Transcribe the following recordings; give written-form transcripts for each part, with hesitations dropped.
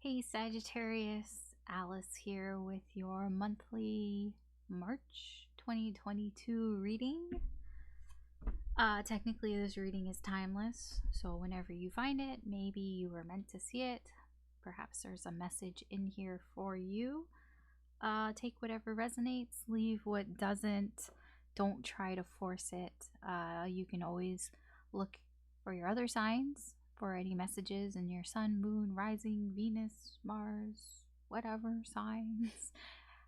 Hey Sagittarius, Alice here with your monthly March 2022 reading. Technically this reading is timeless, so whenever you find it, maybe you were meant to see it. Perhaps there's a message in here for you. Take whatever resonates, leave what doesn't. Don't try to force it. You can always look for your other signs for any messages in your sun, moon, rising, Venus, Mars, whatever signs,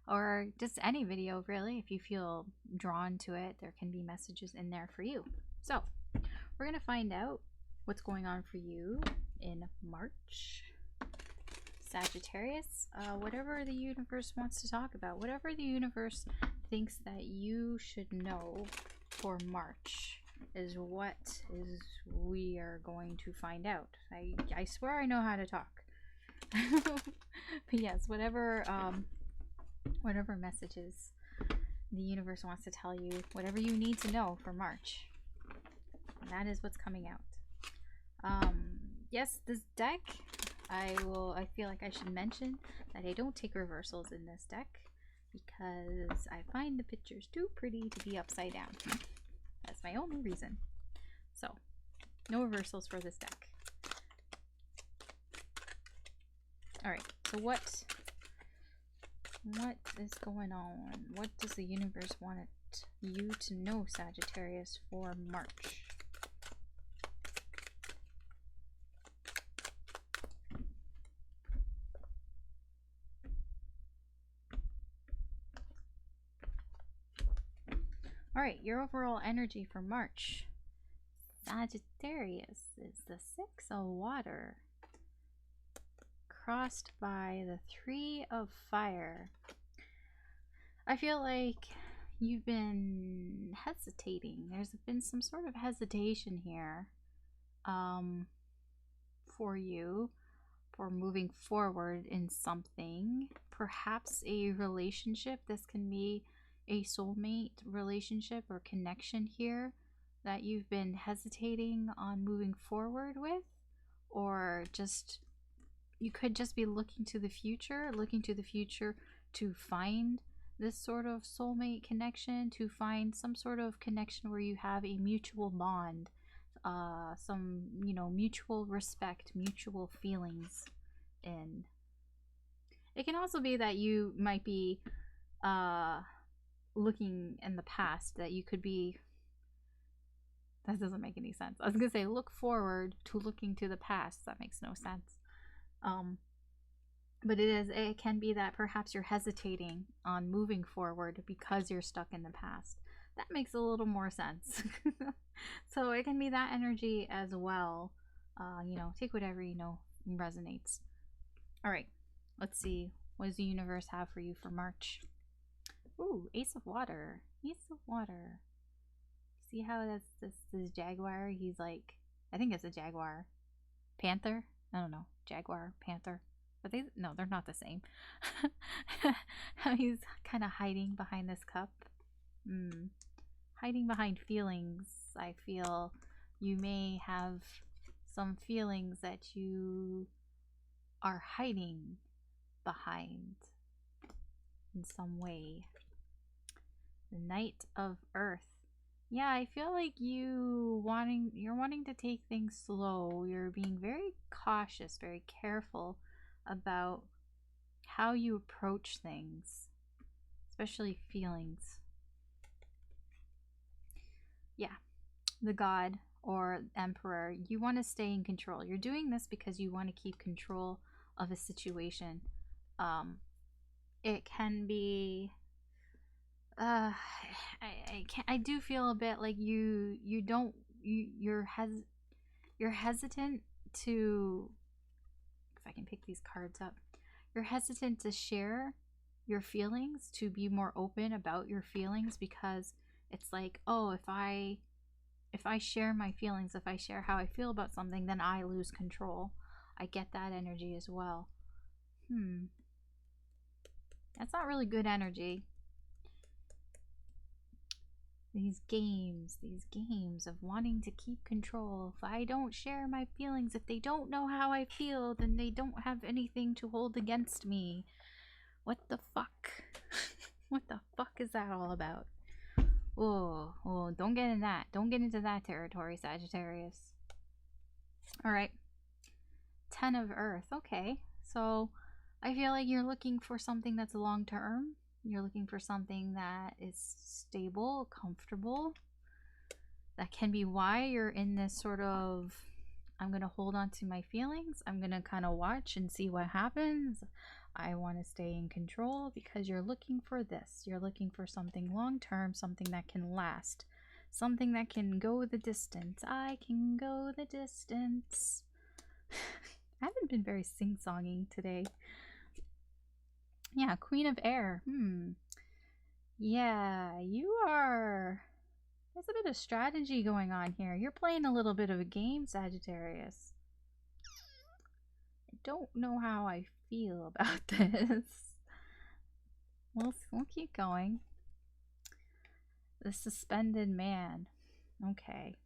or just any video really. If you feel drawn to it, there can be messages in there for you. So we're gonna find out what's going on for you in March, Sagittarius. Whatever the universe wants to talk about, whatever the universe thinks that you should know for March is what we are going to find out. I swear I know how to talk. But yes, whatever messages the universe wants to tell you, whatever you need to know for March, that is what's coming out. Yes, this deck, I feel like I should mention that I don't take reversals in this deck because I find the pictures too pretty to be upside down. That's my only reason. So, no reversals for this deck. Alright, so what is going on? What does the universe want you to know, Sagittarius, for March? Alright, your overall energy for March. Sagittarius is the 6 of water, crossed by the 3 of fire. I feel like you've been hesitating. There's been some sort of hesitation here for you for moving forward in something. Perhaps a relationship. This can be a soulmate relationship or connection here that you've been hesitating on moving forward with, or just you could just be looking to the future to find this sort of soulmate connection, to find some sort of connection where you have a mutual bond, some mutual respect, mutual feelings in. It can also be that you might be looking in the past, that you could be, that doesn't make any sense. I was gonna say look forward to looking to the past. That makes no sense. But it can be that perhaps you're hesitating on moving forward because you're stuck in the past. That makes a little more sense. So it can be that energy as well. Take whatever resonates. All right, let's see. What does the universe have for you for March? Ooh, Ace of Water. Ace of Water. See how that's this jaguar? He's like, I think it's a jaguar. Panther? I don't know. Jaguar, panther. But they're not the same. How he's kind of hiding behind this cup. Hiding behind feelings. I feel you may have some feelings that you are hiding behind in some way. The Knight of Earth. Yeah, I feel like you're wanting to take things slow. You're being very cautious, very careful about how you approach things, especially feelings. Yeah, the God or Emperor, you want to stay in control. You're doing this because you want to keep control of a situation. It can be I do feel a bit like you're hesitant to, if I can pick these cards up, you're hesitant to share your feelings, to be more open about your feelings, because it's like, oh, if I share my feelings, if I share how I feel about something, then I lose control. I get that energy as well. That's not really good energy. these games of wanting to keep control. If I don't share my feelings, if they don't know how I feel, then they don't have anything to hold against me. What the fuck? What the fuck is that all about? Oh, don't get in that. Don't get into that territory, Sagittarius. Alright. 10 of Earth. Okay. So, I feel like you're looking for something that's long term. You're looking for something that is stable, comfortable. That can be why you're in this sort of, I'm going to hold on to my feelings. I'm going to kind of watch and see what happens. I want to stay in control because you're looking for this. You're looking for something long term, something that can last, something that can go the distance. I can go the distance. I haven't been very sing-songy today. Yeah, Queen of Air. Yeah, you are... There's a bit of strategy going on here. You're playing a little bit of a game, Sagittarius. I don't know how I feel about this. We'll keep going. The Suspended Man. Okay.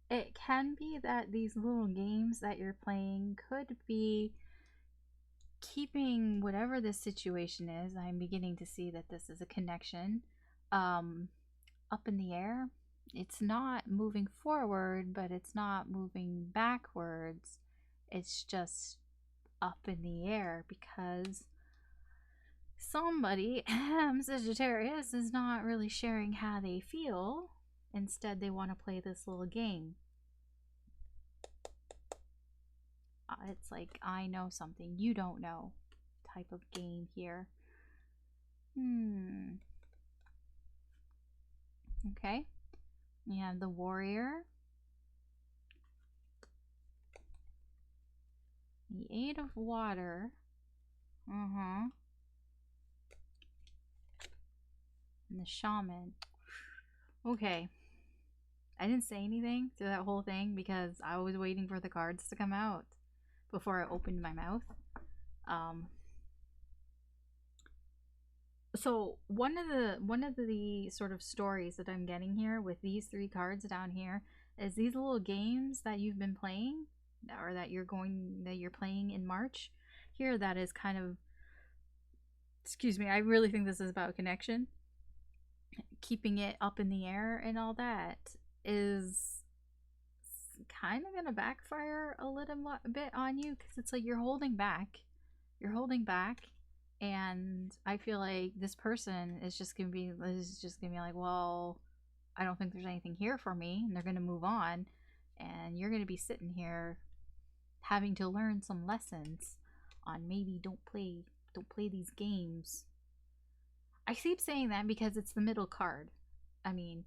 It can be that these little games that you're playing could be keeping whatever this situation is. I'm beginning to see that this is a connection up in the air. It's not moving forward, but it's not moving backwards. It's just up in the air because somebody, Sagittarius, is not really sharing how they feel. Instead, they want to play this little game. It's like, I know something you don't know type of game here. Okay. You have the Warrior. The Eight of Water. And the Shaman. Okay. I didn't say anything to that whole thing because I was waiting for the cards to come out before I opened my mouth. So one of the sort of stories that I'm getting here with these three cards down here is these little games that you've been playing, or that you're playing in March here, that is kind of, excuse me, I really think this is about connection. Keeping it up in the air and all that is kind of gonna backfire a little bit on you, because it's like you're holding back, and I feel like this person is just gonna be like, well, I don't think there's anything here for me, and they're gonna move on, and you're gonna be sitting here having to learn some lessons on maybe don't play these games. I keep saying that because it's the middle card. I mean,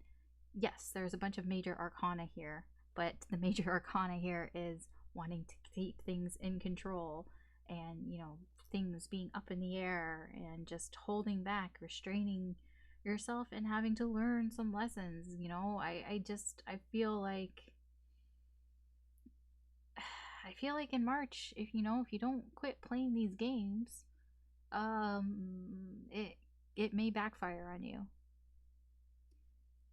yes, there's a bunch of major arcana here, but the major arcana here is wanting to keep things in control, and, you know, things being up in the air and just holding back, restraining yourself, and having to learn some lessons. You know, I feel like in March, if you don't quit playing these games, it may backfire on you.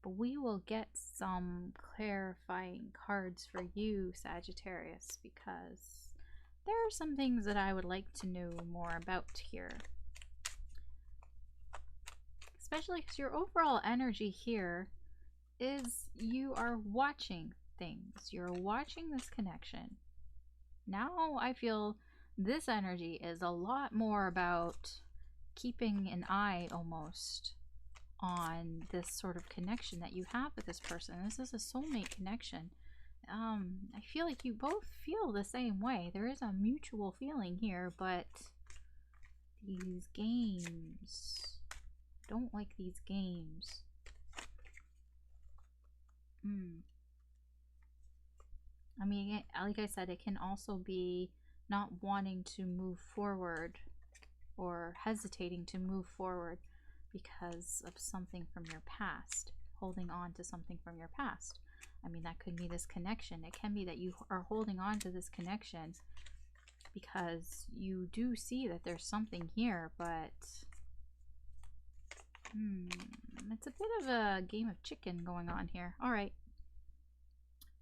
But we will get some clarifying cards for you, Sagittarius, because there are some things that I would like to know more about here. Especially because your overall energy here is you are watching things. You're watching this connection. Now I feel this energy is a lot more about keeping an eye almost on this sort of connection that you have with this person. This is a soulmate connection. I feel like you both feel the same way. There is a mutual feeling here, but these games, don't like these games. I mean, like I said, it can also be not wanting to move forward or hesitating to move forward because of something from your past, holding on to something from your past. I mean, that could be this connection. It can be that you are holding on to this connection because you do see that there's something here, but It's a bit of a game of chicken going on here. All right.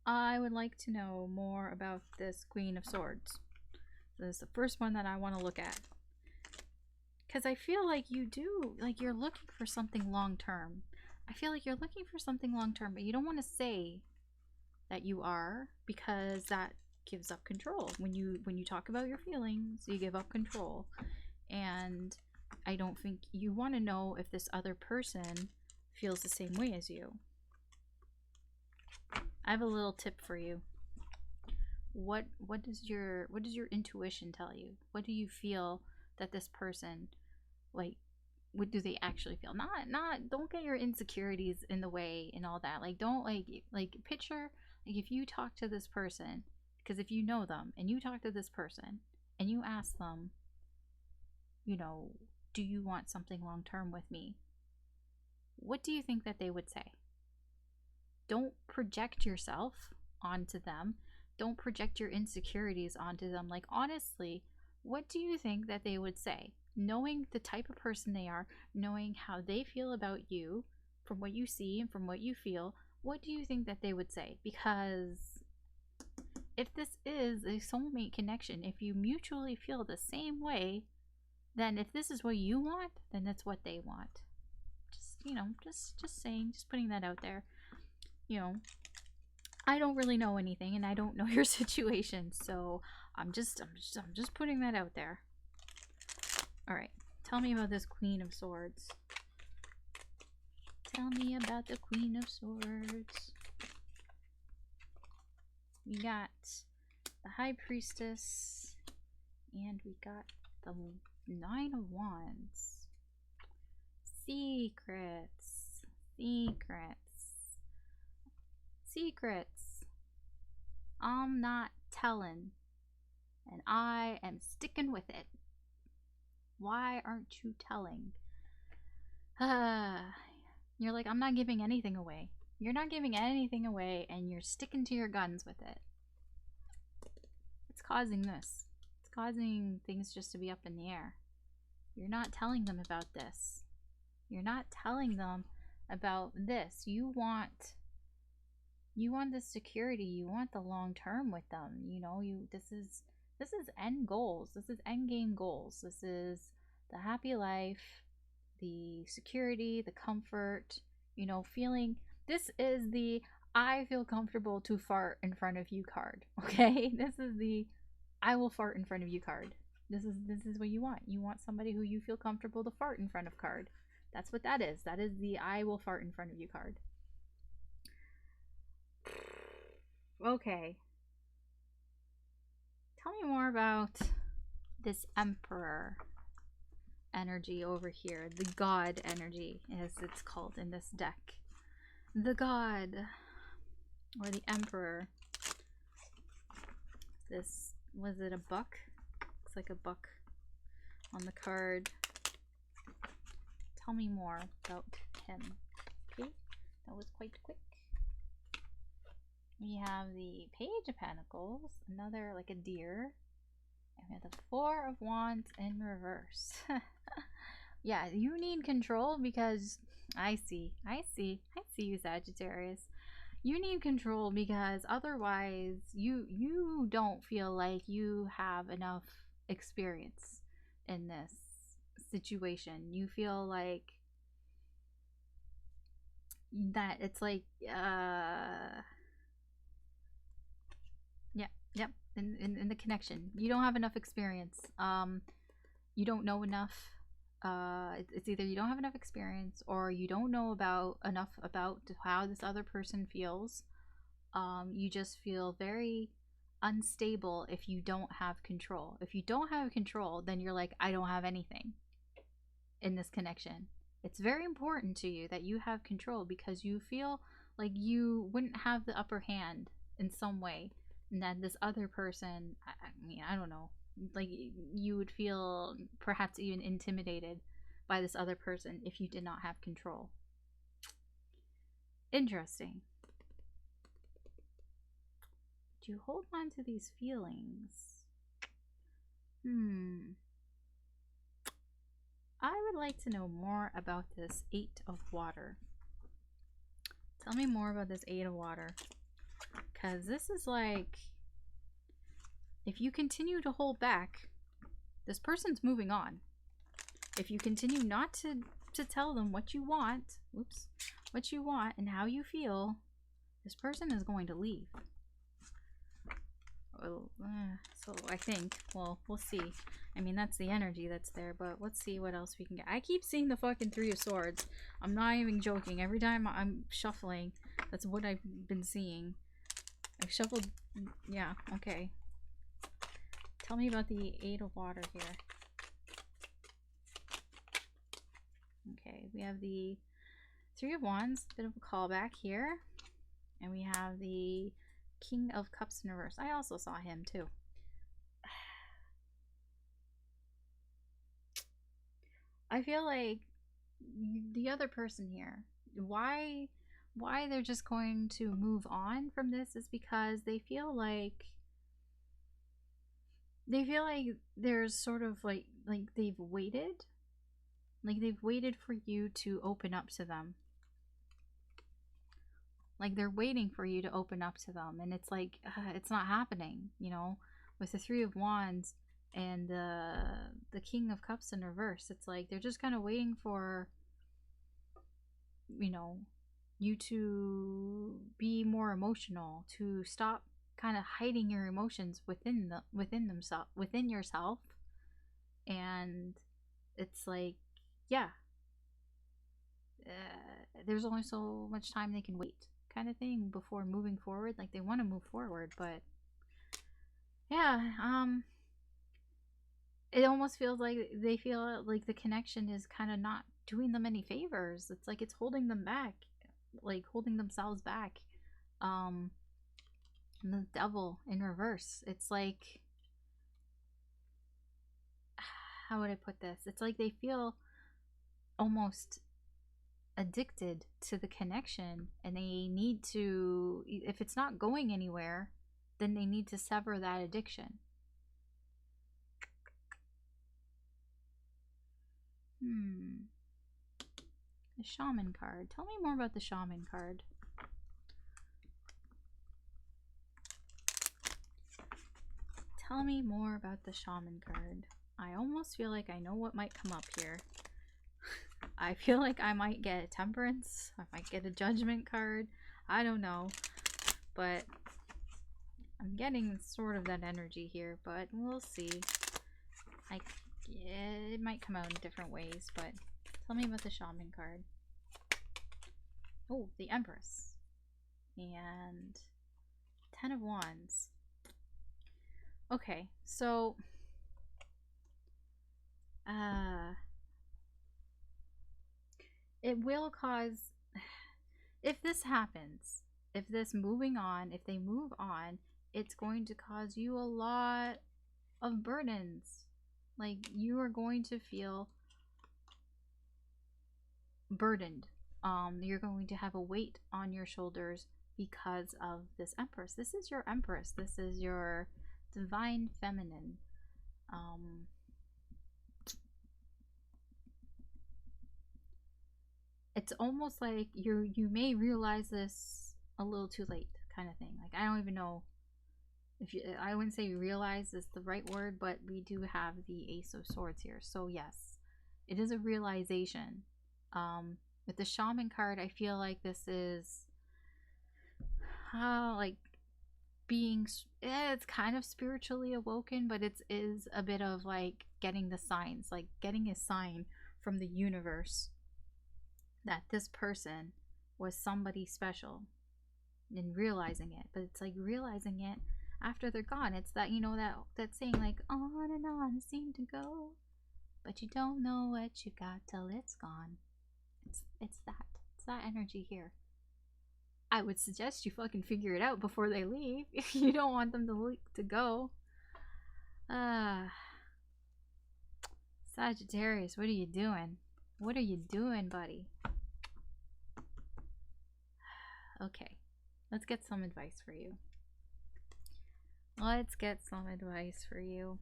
I would like to know more about this Queen of Swords. This is the first one that I want to look at. Because I feel like you're looking for something long-term. I feel like you're looking for something long-term, but you don't want to say that you are, because that gives up control. When you talk about your feelings, you give up control. And I don't think you want to know if this other person feels the same way as you. I have a little tip for you. What does your intuition tell you? What do you feel that this person, like, what do they actually feel? Not don't get your insecurities in the way and all that. Like, don't like picture, like, if you talk to this person, because if you know them and you talk to this person and you ask them, you know, do you want something long term with me? What do you think that they would say? Don't project yourself onto them. Don't project your insecurities onto them. Like, honestly, what do you think that they would say? Knowing the type of person they are, knowing how they feel about you, from what you see and from what you feel, what do you think that they would say? Because if this is a soulmate connection, if you mutually feel the same way, then if this is what you want, then that's what they want. Just, you know, just saying, just putting that out there. You know, I don't really know anything, and I don't know your situation, so I'm just putting that out there. All right, tell me about this Queen of Swords. Tell me about the Queen of Swords. We got the High Priestess, and we got the Nine of Wands. Secrets. I'm not telling, and I am sticking with it. Why aren't you telling? You're like, I'm not giving anything away. You're not giving anything away, and you're sticking to your guns with it. It's causing this. It's causing things just to be up in the air. You're not telling them about this. You're not telling them about this. You want this security. You want the long term with them. You know, this is end goals. This is end game goals. This is the happy life, the security, the comfort, you know, feeling. This is the I feel comfortable to fart in front of you card. Okay? This is the I will fart in front of you card. This is what you want. You want somebody who you feel comfortable to fart in front of card. That's what that is. That is the I will fart in front of you card. Okay. Tell me more about this Emperor energy over here. The God energy, as it's called in this deck. The God, or the Emperor. This, was it a buck? Looks like a buck on the card. Tell me more about him. Okay, that was quite quick. We have the Page of Pentacles, another like a deer, and we have the Four of Wands in reverse. Yeah, you need control because I see you, Sagittarius. You need control because otherwise you don't feel like you have enough experience in this situation. You feel like that it's like yep, in the connection. You don't have enough experience. You don't know enough. It's either you don't have enough experience or you don't know enough about how this other person feels. You just feel very unstable if you don't have control. If you don't have control, then you're like, I don't have anything in this connection. It's very important to you that you have control because you feel like you wouldn't have the upper hand in some way, and that this other person, I mean, I don't know, like you would feel perhaps even intimidated by this other person if you did not have control. Interesting. Do you hold on to these feelings? I would like to know more about this 8 of water. Tell me more about this 8 of water. Because this is like, if you continue to hold back, this person's moving on. If you continue not to tell them what you want, whoops, what you want and how you feel, this person is going to leave. Oh, so I think, well, we'll see. I mean, that's the energy that's there, but let's see what else we can get. I keep seeing the fucking 3 of Swords. I'm not even joking. Every time I'm shuffling, that's what I've been seeing. I've shuffled, yeah, okay. Tell me about the 8 of water here. Okay, we have the 3 of Wands, bit of a callback here. And we have the King of Cups in reverse. I also saw him too. I feel like the other person here, why they're just going to move on from this is because they feel like there's sort of like they've waited. Like they've waited for you to open up to them. Like they're waiting for you to open up to them, and it's like it's not happening, you know. With the 3 of Wands and the King of Cups in reverse, it's like they're just kind of waiting for, you know, you to be more emotional, to stop kind of hiding your emotions within yourself. And it's like, yeah, there's only so much time they can wait, kind of thing, before moving forward. Like they want to move forward, but yeah, it almost feels like they feel like the connection is kind of not doing them any favors. It's like it's holding them back, like holding themselves back. The Devil in reverse, it's like, how would I put this? It's like they feel almost addicted to the connection, and they need to, if it's not going anywhere, then they need to sever that addiction. The Shaman card. Tell me more about the Shaman card. Tell me more about the Shaman card. I almost feel like I know what might come up here. I feel like I might get a Temperance. I might get a Judgment card. I don't know. But I'm getting sort of that energy here, but we'll see. It might come out in different ways, but tell me about the Shaman card. Oh, the Empress. And 10 of Wands. Okay, so it will cause, if this happens, if this moving on, if they move on, it's going to cause you a lot of burdens. Like you are going to feel burdened. You're going to have a weight on your shoulders because of this Empress. This is your Empress. This is your divine feminine. It's almost like you may realize this a little too late, kind of thing. Like I don't even know if I wouldn't say realize is the right word, but we do have the Ace of Swords here. So yes, it is a realization. With the Shaman card, I feel like this is like being, it's kind of spiritually awoken, but it is a bit of like getting the signs, like getting a sign from the universe that this person was somebody special, and realizing it. But it's like realizing it after they're gone. It's that, you know, that saying, like, on and on it seemed to go, but you don't know what you got till it's gone. It's that energy here. I would suggest you fucking figure it out before they leave. You don't want them to go. Sagittarius, what are you doing? What are you doing, buddy? Okay, let's get some advice for you. Let's get some advice for you.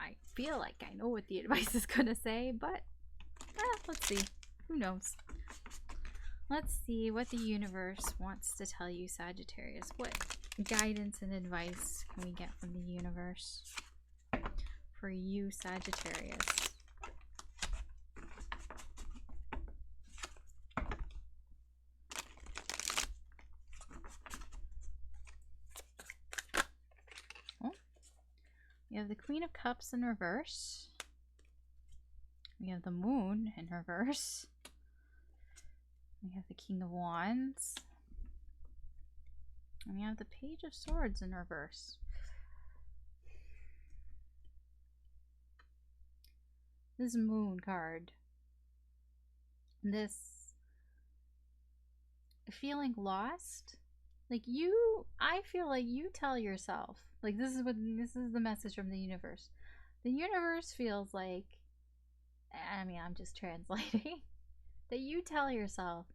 I feel like I know what the advice is gonna say, but let's see. Who knows? Let's see what the universe wants to tell you, Sagittarius. What guidance and advice can we get from the universe for you, Sagittarius? Oh, we have the Queen of Cups in reverse. We have the Moon in reverse. We have the King of Wands. And we have the Page of Swords in reverse. This Moon card. This feeling lost. Like I feel like you tell yourself, like this is the message from the universe. The universe feels like, I mean, I'm just translating, that you tell yourself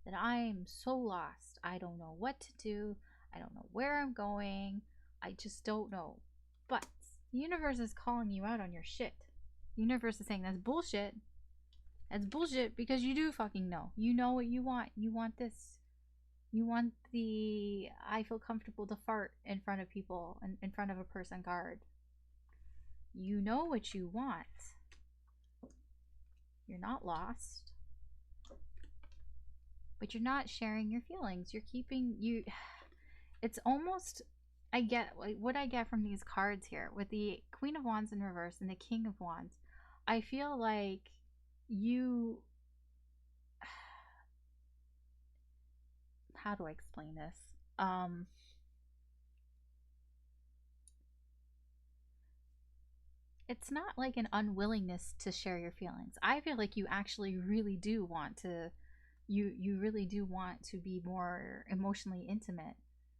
that I'm so lost. I don't know what to do. I don't know where I'm going. I just don't know. But the universe is calling you out on your shit. The universe is saying that's bullshit. That's bullshit because you do fucking know. You know what you want. You want this. You want the I feel comfortable to fart in front of people and in front of a person card. You know what you want. You're not lost. But you're not sharing your feelings. You're keeping it's almost, I get like what I get from these cards here with the Queen of Wands in reverse and the King of Wands. I feel like you, how do I explain this? It's not like an unwillingness to share your feelings. I feel like you actually really do want to, you really do want to be more emotionally intimate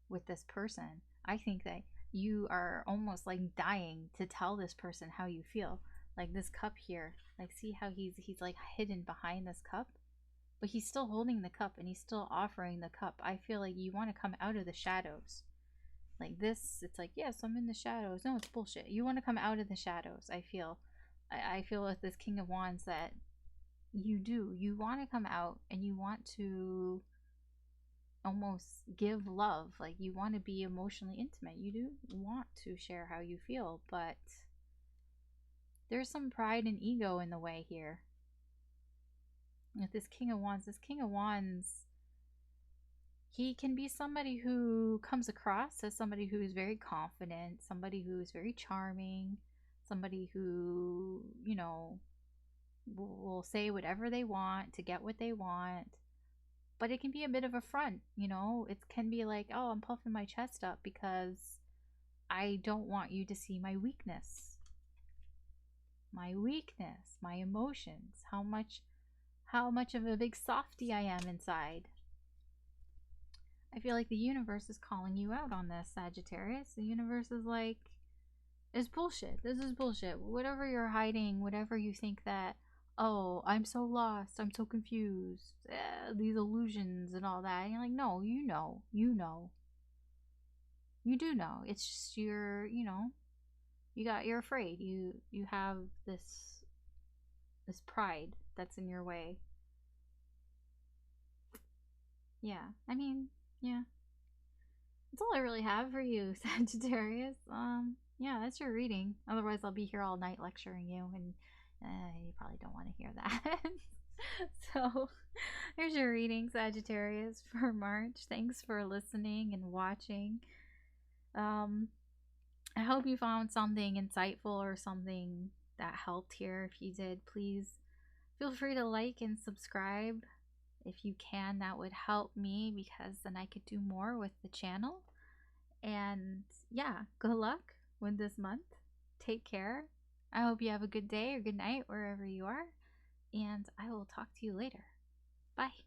with this person. I think that you are almost like dying to tell this person how you feel. Like this cup here, like see how he's like hidden behind this cup, but he's still holding the cup and he's still offering the cup. I feel like you want to come out of the shadows. Like this, it's like, yes, I'm in the shadows. No, it's bullshit. You want to come out of the shadows. I feel with this King of Wands that you do. You want to come out and you want to almost give love. Like you want to be emotionally intimate. You do want to share how you feel, but there's some pride and ego in the way here. With this King of Wands, he can be somebody who comes across as somebody who is very confident, somebody who is very charming, somebody who, you know, will say whatever they want to get what they want. But it can be a bit of a front, you know? It can be like, oh, I'm puffing my chest up because I don't want you to see my weakness. My weakness, my emotions, how much of a big softie I am inside. I feel like the universe is calling you out on this, Sagittarius. The universe is like, it's bullshit. This is bullshit. Whatever you're hiding, whatever you think that, oh, I'm so lost, I'm so confused, these illusions and all that. And you're like, no, you know. You do know. It's just you're afraid. You have this pride that's in your way. Yeah, I mean, yeah. That's all I really have for you, Sagittarius. Yeah, that's your reading. Otherwise, I'll be here all night lecturing you, and you probably don't want to hear that. So, here's your reading, Sagittarius, for March. Thanks for listening and watching. I hope you found something insightful or something that helped here. If you did, please feel free to like and subscribe. If you can, that would help me because then I could do more with the channel. And yeah, good luck with this month. Take care. I hope you have a good day or good night wherever you are. And I will talk to you later. Bye.